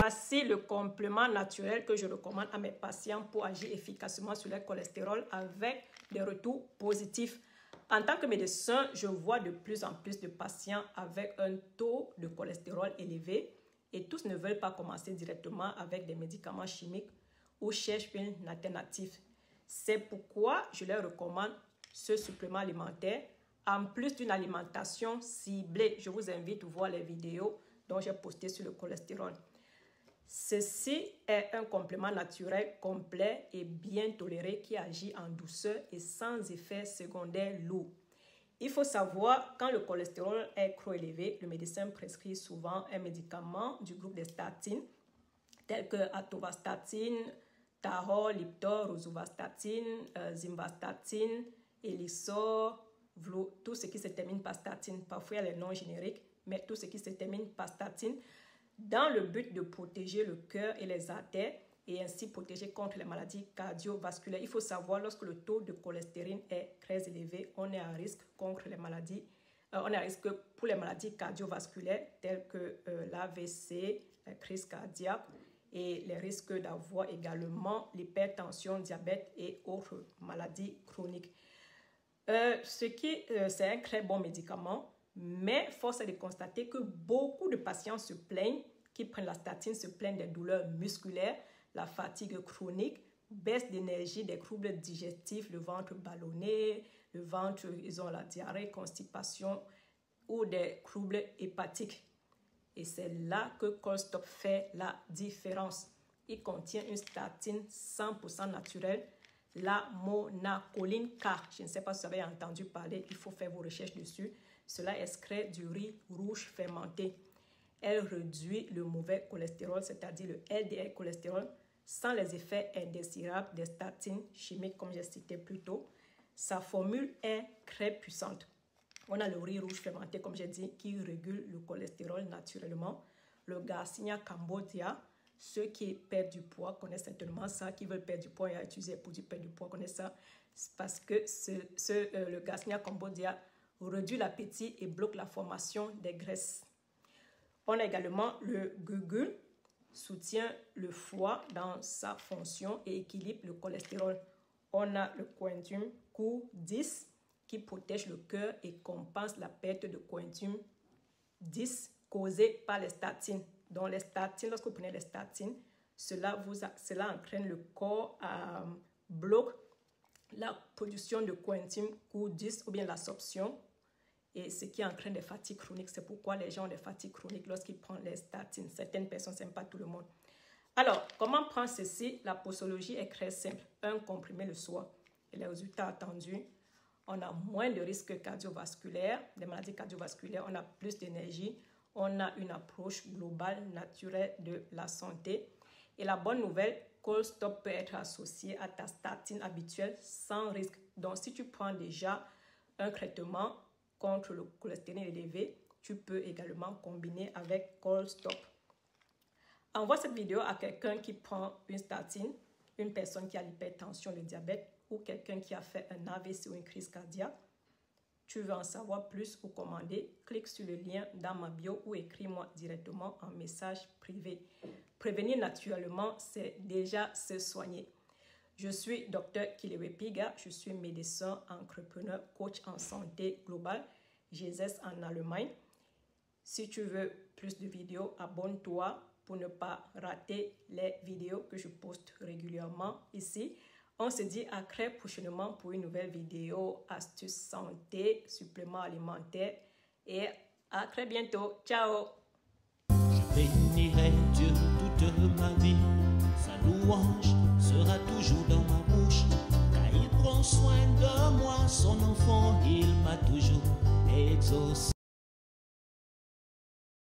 Voici le complément naturel que je recommande à mes patients pour agir efficacement sur le cholestérol avec des retours positifs. En tant que médecin, je vois de plus en plus de patients avec un taux de cholestérol élevé et tous ne veulent pas commencer directement avec des médicaments chimiques ou cherchent une alternative. C'est pourquoi je leur recommande ce supplément alimentaire en plus d'une alimentation ciblée. Je vous invite à voir les vidéos dont j'ai posté sur le cholestérol. Ceci est un complément naturel complet et bien toléré qui agit en douceur et sans effet secondaire lourd. Il faut savoir, quand le cholestérol est trop élevé, le médecin prescrit souvent un médicament du groupe des statines, tels que atorvastatin, Tahor, Liptor, rosuvastatin, simvastatin, Elisor, Vlo, tout ce qui se termine par statine. Parfois, il y a les noms génériques, mais tout ce qui se termine par statine, dans le but de protéger le cœur et les artères et ainsi protéger contre les maladies cardiovasculaires. Il faut savoir, lorsque le taux de cholestérine est très élevé, on est à risque contre les maladies, on est à risque pour les maladies cardiovasculaires telles que l'AVC, la crise cardiaque et les risques d'avoir également l'hypertension, diabète et autres maladies chroniques. C'est un très bon médicament. Mais force est de constater que beaucoup de patients se plaignent, qui prennent la statine, se plaignent des douleurs musculaires, la fatigue chronique, baisse d'énergie, des troubles digestifs, le ventre ballonné, le ventre, ils ont la diarrhée, constipation ou des troubles hépatiques. Et c'est là que Colstop fait la différence. Il contient une statine 100% naturelle, la monacoline K. Je ne sais pas si vous avez entendu parler, il faut faire vos recherches dessus. Cela extrait du riz rouge fermenté. Elle réduit le mauvais cholestérol, c'est-à-dire le LDL cholestérol, sans les effets indésirables des statines chimiques, comme j'ai cité plus tôt. Sa formule est très puissante. On a le riz rouge fermenté, comme j'ai dit, qui régule le cholestérol naturellement. Le Garcinia cambogia, ceux qui perdent du poids connaissent certainement ça, qui veulent perdre du poids et utiliser pour perdre du poids connaissent ça, parce que le Garcinia cambogia réduit l'appétit et bloque la formation des graisses. On a également le gugul, soutient le foie dans sa fonction et équilibre le cholestérol. On a le coenzyme Q10 qui protège le cœur et compense la perte de coenzyme 10 causée par les statines. Donc les statines, lorsque vous prenez les statines, cela entraîne le corps à bloquer la production de coenzyme Q10 ou bien l'absorption, et ce qui entraîne des fatigues chroniques. C'est pourquoi les gens ont des fatigues chroniques lorsqu'ils prennent les statines. Certaines personnes, ce n'est pas tout le monde. Alors, comment prendre ceci? La posologie est très simple. Un comprimé le soir. Et les résultats attendus, on a moins de risques cardiovasculaires, des maladies cardiovasculaires, on a plus d'énergie, on a une approche globale, naturelle de la santé. Et la bonne nouvelle, Colstop peut être associé à ta statine habituelle sans risque. Donc, si tu prends déjà un traitement contre le cholestérol élevé, tu peux également combiner avec Colstop. Envoie cette vidéo à quelqu'un qui prend une statine, une personne qui a l'hypertension, le diabète ou quelqu'un qui a fait un AVC ou une crise cardiaque. Tu veux en savoir plus ou commander, clique sur le lien dans ma bio ou écris-moi directement en message privé. Prévenir naturellement, c'est déjà se soigner. Je suis Dr Kilewe Piga, je suis médecin, entrepreneur, coach en santé globale. J'exerce en Allemagne. Si tu veux plus de vidéos, abonne-toi pour ne pas rater les vidéos que je poste régulièrement ici. On se dit à très prochainement pour une nouvelle vidéo, astuces santé, suppléments alimentaires et à très bientôt. Ciao! Je bénirai Dieu toute ma vie, sa louange sera toujours dans ma bouche, car il prend soin de moi, son enfant, il m'a toujours exaucé.